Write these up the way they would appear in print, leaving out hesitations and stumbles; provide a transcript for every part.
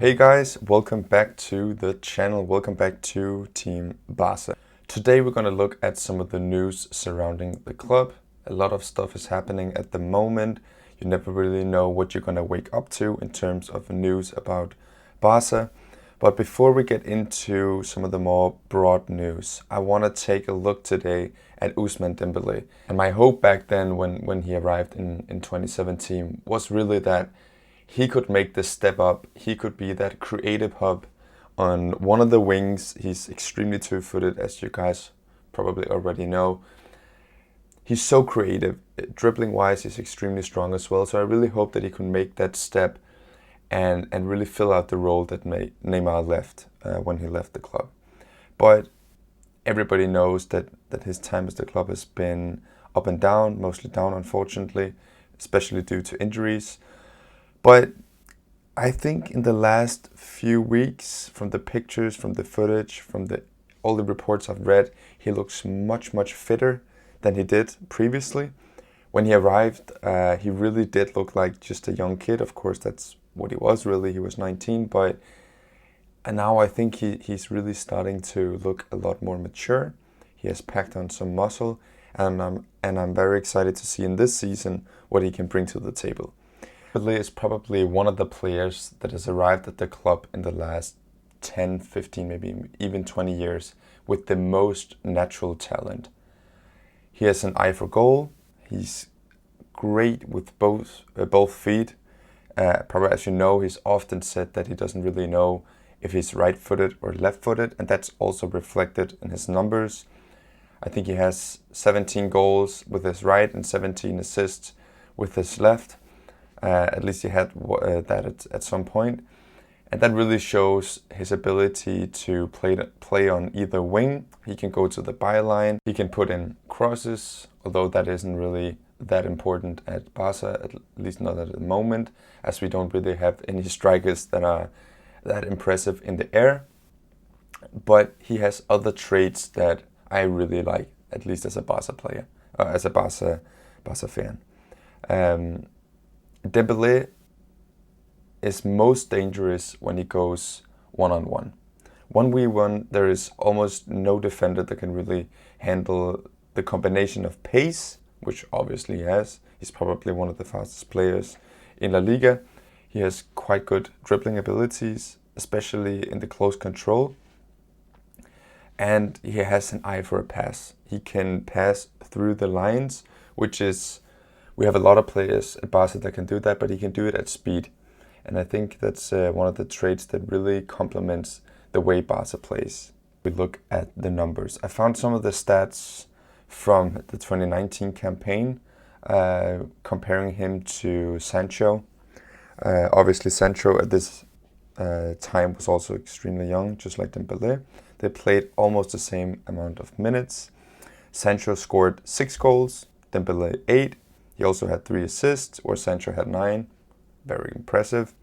Hey guys, welcome back to the channel, welcome back to Team Barca. Today we're going to look at some of the news surrounding the club. A lot of stuff is happening at the moment. You never really know what you're going to wake up to in terms of news about Barca. But before we get into some of the more broad news, I want to take a look today at Ousmane Démbéle. And my hope back then when he arrived in 2017 was really that he could make this step up. He could be that creative hub on one of the wings. He's extremely two-footed, as you guys probably already know. He's so creative. Dribbling-wise, he's extremely strong as well. So I really hope that he can make that step and really fill out the role that Neymar left when he left the club. But everybody knows that his time at the club has been up and down, mostly down, unfortunately, especially due to injuries. But I think in the last few weeks, from the pictures, from the footage, from all the reports I've read, he looks much fitter than he did previously. When he arrived, he really did look like just a young kid. Of course, that's what he was really. He was 19, and now I think he's really starting to look a lot more mature. He has packed on some muscle, and I'm very excited to see in this season what he can bring to the table. Dembele is probably one of the players that has arrived at the club in the last 10, 15, maybe even 20 years with the most natural talent. He has an eye for goal. He's great with both feet. Probably, as you know, he's often said that he doesn't really know if he's right-footed or left-footed, and that's also reflected in his numbers. I think he has 17 goals with his right and 17 assists with his left. At least he had that at some point. And that really shows his ability to play on either wing. He can go to the byline. He can put in crosses, although that isn't really that important at Barca, at least not at the moment, as we don't really have any strikers that are that impressive in the air. But he has other traits that I really like, at least as a Barca player, as a Barca fan. Dembele is most dangerous when he goes one-on-one. 1v1, there is almost no defender that can really handle the combination of pace, which obviously he has. He's probably one of the fastest players in La Liga. He has quite good dribbling abilities, especially in the close control. And he has an eye for a pass. He can pass through the lines, which is... We have a lot of players at Barca that can do that, but he can do it at speed. And I think that's one of the traits that really complements the way Barca plays. We look at the numbers. I found some of the stats from the 2019 campaign, comparing him to Sancho. Obviously, Sancho at this time was also extremely young, just like Dembele. They played almost the same amount of minutes. Sancho scored 6 goals, Dembele 8. He also had 3 assists, where Sancho had 9. Very impressive.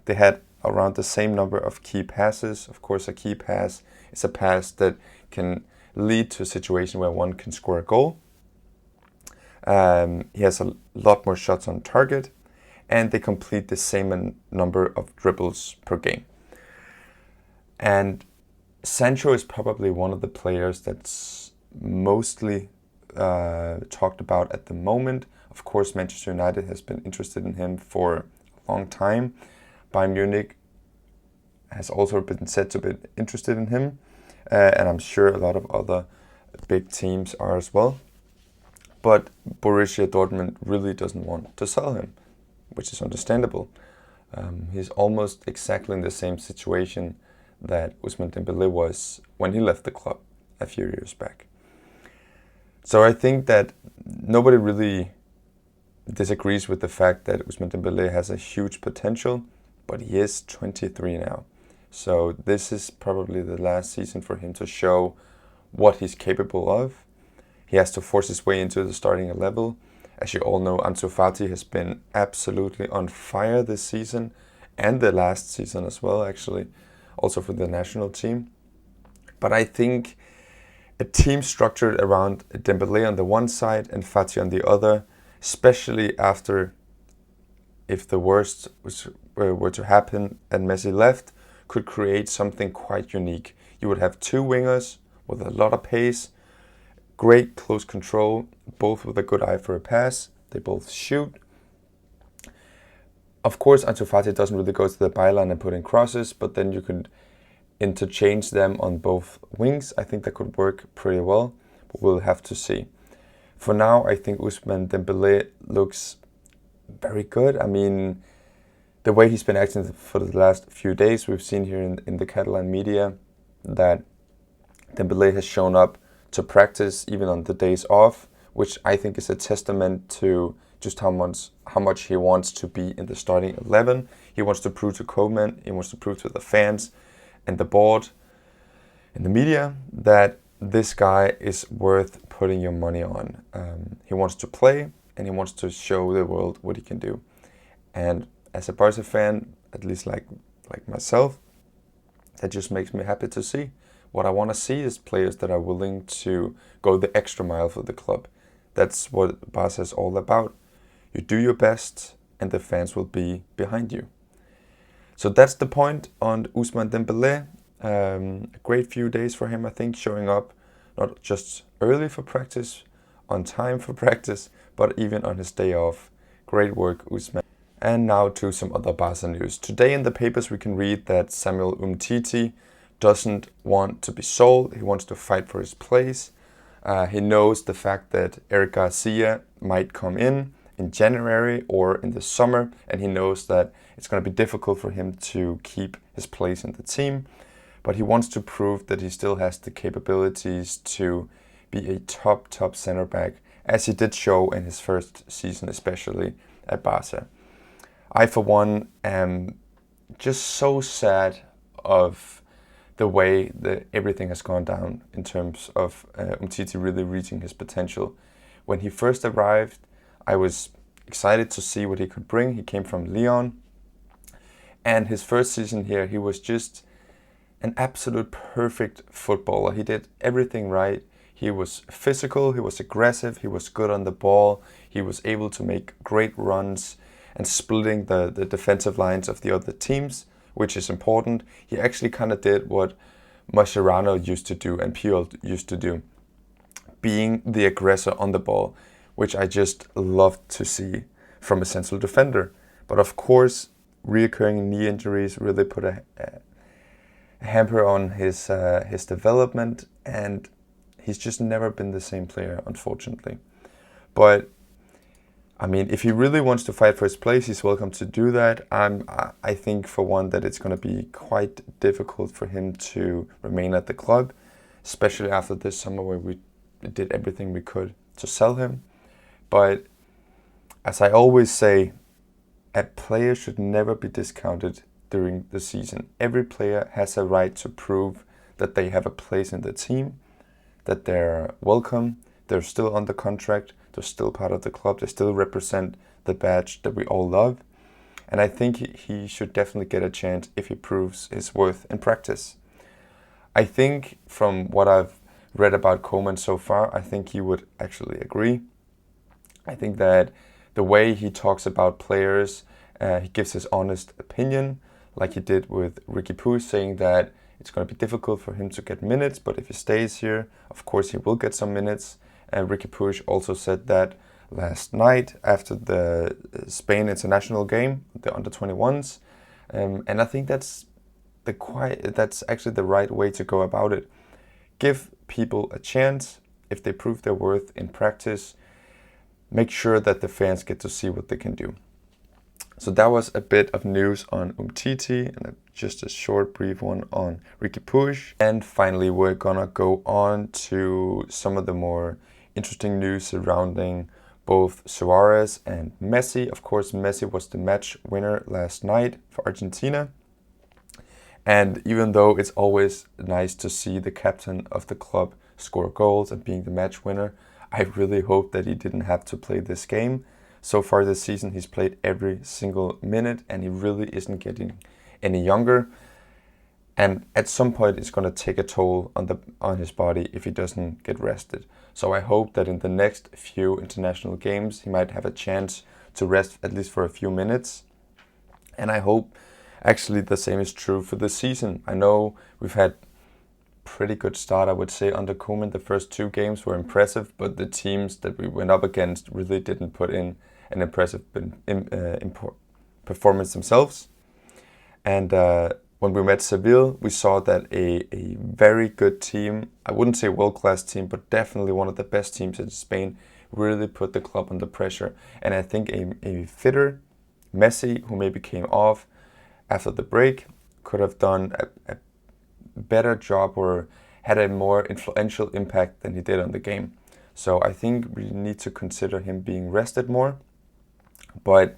They had around the same number of key passes. Of course, a key pass is a pass that can lead to a situation where one can score a goal. He has a lot more shots on target, and they complete the same number of dribbles per game. And Sancho is probably one of the players that's mostly talked about at the moment. Of course, Manchester United has been interested in him for a long time. Bayern Munich has also been said to be interested in him, and I'm sure a lot of other big teams are as well. But Borussia Dortmund really doesn't want to sell him, which is understandable. He's almost exactly in the same situation that Ousmane Démbélé was when he left the club a few years back. So I think that nobody really disagrees with the fact that Ousmane Démbélé has a huge potential, but he is 23 now. So this is probably the last season for him to show what he's capable of. He has to force his way into the starting level. As you all know, Ansu Fati has been absolutely on fire this season, and the last season as well, actually, also for the national team. But I think a team structured around Dembele on the one side and Fati on the other, especially after, if the worst were to happen and Messi left, could create something quite unique. You would have two wingers with a lot of pace, great close control, both with a good eye for a pass. They both shoot. Of course, Ansu Fati doesn't really go to the byline and put in crosses, but then you could interchange them on both wings. I think that could work pretty well, but we'll have to see. For now, I think Ousmane Démbéle looks very good. I mean, the way he's been acting for the last few days, we've seen here in the Catalan media that Dembele has shown up to practice even on the days off, which I think is a testament to just how much he wants to be in the starting 11. He wants to prove to Koeman, he wants to prove to the fans and the board and the media that this guy is worth putting your money on. He wants to play and he wants to show the world what he can do. And as a Barca fan, at least like myself, that just makes me happy to see. What I want to see is players that are willing to go the extra mile for the club. That's what Barca is all about. You do your best and the fans will be behind you. So that's the point on Ousmane Démbélé. A great few days for him, I think, showing up not just early for practice, on time for practice, but even on his day off. Great work, Ousmane. And now to some other Barca news. Today in the papers we can read that Samuel Umtiti doesn't want to be sold. He wants to fight for his place. He knows the fact that Eric Garcia might come in January or in the summer, and he knows that it's going to be difficult for him to keep his place in the team. But he wants to prove that he still has the capabilities to be a top center back, as he did show in his first season, especially at Barca. I, for one, am just so sad of the way that everything has gone down in terms of Umtiti really reaching his potential. When he first arrived, I was excited to see what he could bring. He came from Lyon, and his first season here, he was just an absolute perfect footballer. He did everything right. He was physical, he was aggressive, he was good on the ball, he was able to make great runs and splitting the defensive lines of the other teams, which is important. He actually kind of did what Mascherano used to do and Puyol used to do, being the aggressor on the ball, which I just loved to see from a central defender. But of course, reoccurring knee injuries really put a hamper on his development, and he's just never been the same player, unfortunately. But I mean, if he really wants to fight for his place, he's welcome to do that. I think, for one, that it's going to be quite difficult for him to remain at the club, especially after this summer where we did everything we could to sell him. But as I always say, a player should never be discounted during the season. Every player has a right to prove that they have a place in the team, that they're welcome, they're still under contract, they're still part of the club, they still represent the badge that we all love. And I think he should definitely get a chance if he proves his worth in practice. I think from what I've read about Koeman so far, I think he would actually agree. I think that the way he talks about players, he gives his honest opinion, like he did with Riqui Puig, saying that it's going to be difficult for him to get minutes, but if he stays here, of course he will get some minutes. Riqui Puig also said that last night after the Spain international game, the under-21s, and I think that's actually the right way to go about it. Give people a chance. If they prove their worth in practice, make sure that the fans get to see what they can do. So that was a bit of news on Umtiti and just a short, brief one on Riqui Puig. And finally, we're gonna go on to some of the more interesting news surrounding both Suarez and Messi. Of course, Messi was the match winner last night for Argentina. And even though it's always nice to see the captain of the club score goals and being the match winner, I really hope that he didn't have to play this game. So far this season, he's played every single minute and he really isn't getting any younger. And at some point, it's going to take a toll on his body if he doesn't get rested. So I hope that in the next few international games, he might have a chance to rest at least for a few minutes. And I hope actually the same is true for this season. I know we've had pretty good start, I would say, under Koeman. The first 2 games were impressive, but the teams that we went up against really didn't put in an impressive performance themselves. And when we met Seville, we saw that a very good team, I wouldn't say world-class team, but definitely one of the best teams in Spain, really put the club under pressure. And I think a fitter Messi, who maybe came off after the break, could have done a better job or had a more influential impact than he did on the game. So I think we need to consider him being rested more. But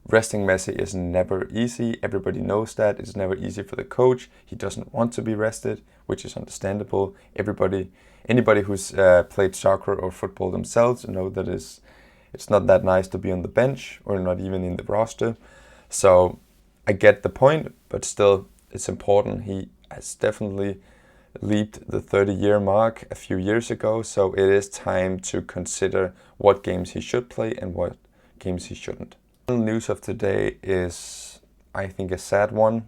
resting Messi is never easy. Everybody knows that. It's never easy for the coach. He doesn't want to be rested, which is understandable. Anybody who's played soccer or football themselves know that it's not that nice to be on the bench or not even in the roster. So I get the point, but still, it's important. He has definitely leaped the 30-year mark a few years ago, so it is time to consider what games he should play and what games he shouldn't. The news of today is, I think, a sad one.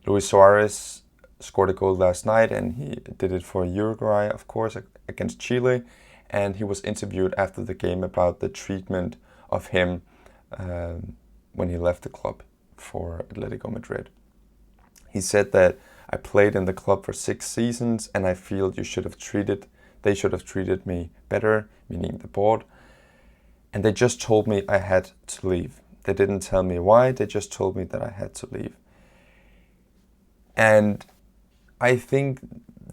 Luis Suarez scored a goal last night, and he did it for Uruguay, of course, against Chile. And he was interviewed after the game about the treatment of him when he left the club for Atletico Madrid. He said that I played in the club for 6 seasons, and I feel they should have treated me better, meaning the board. And they just told me I had to leave. They didn't tell me why, they just told me that I had to leave. And I think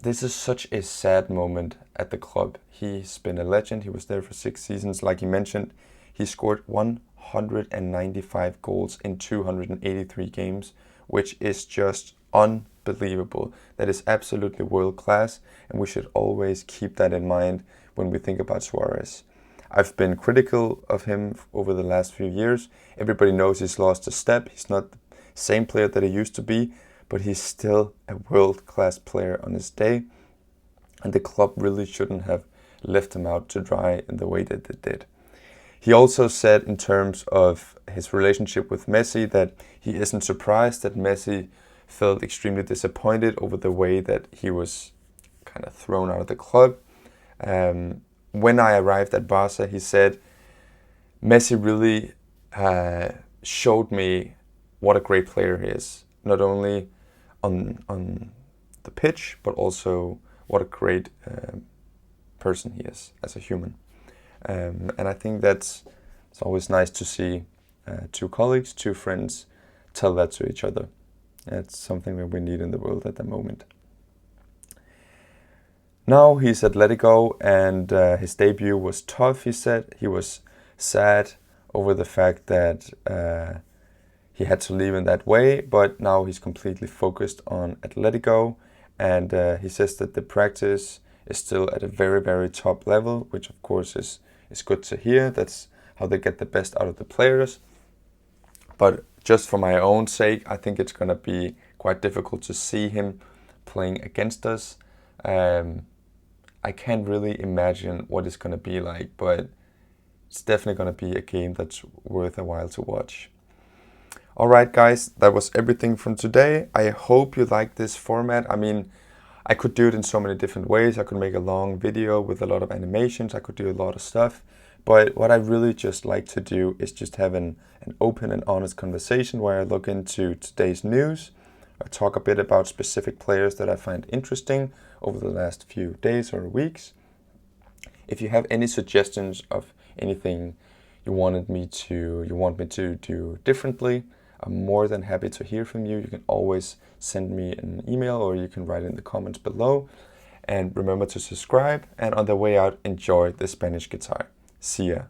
this is such a sad moment at the club. He's been a legend, he was there for 6 seasons. Like you mentioned, he scored 195 goals in 283 games, which is just unbelievable. That is absolutely world class, and we should always keep that in mind when we think about Suarez. I've been critical of him over the last few years. Everybody knows he's lost a step. He's not the same player that he used to be, but he's still a world-class player on his day. And the club really shouldn't have left him out to dry in the way that they did. He also said in terms of his relationship with Messi that he isn't surprised that Messi felt extremely disappointed over the way that he was kind of thrown out of the club. When I arrived at Barca, he said, Messi really showed me what a great player he is. Not only on the pitch, but also what a great person he is as a human. And I think it's always nice to see 2 colleagues, 2 friends tell that to each other. It's something that we need in the world at the moment. Now he's at Atletico, and his debut was tough, he said. He was sad over the fact that he had to leave in that way, but now he's completely focused on Atletico, and he says that the practice is still at a very, very top level, which of course is good to hear. That's how they get the best out of the players. But just for my own sake, I think it's going to be quite difficult to see him playing against us. I can't really imagine what it's going to be like, but it's definitely going to be a game that's worth a while to watch. Alright guys, that was everything from today. I hope you like this format. I mean, I could do it in so many different ways. I could make a long video with a lot of animations. I could do a lot of stuff. But what I really just like to do is just have an open and honest conversation where I look into today's news. I talk a bit about specific players that I find interesting over the last few days or weeks. If you have any suggestions of anything you want me to do differently, I'm more than happy to hear from you. You can always send me an email or you can write in the comments below. And remember to subscribe, and on the way out, enjoy the Spanish guitar. See ya.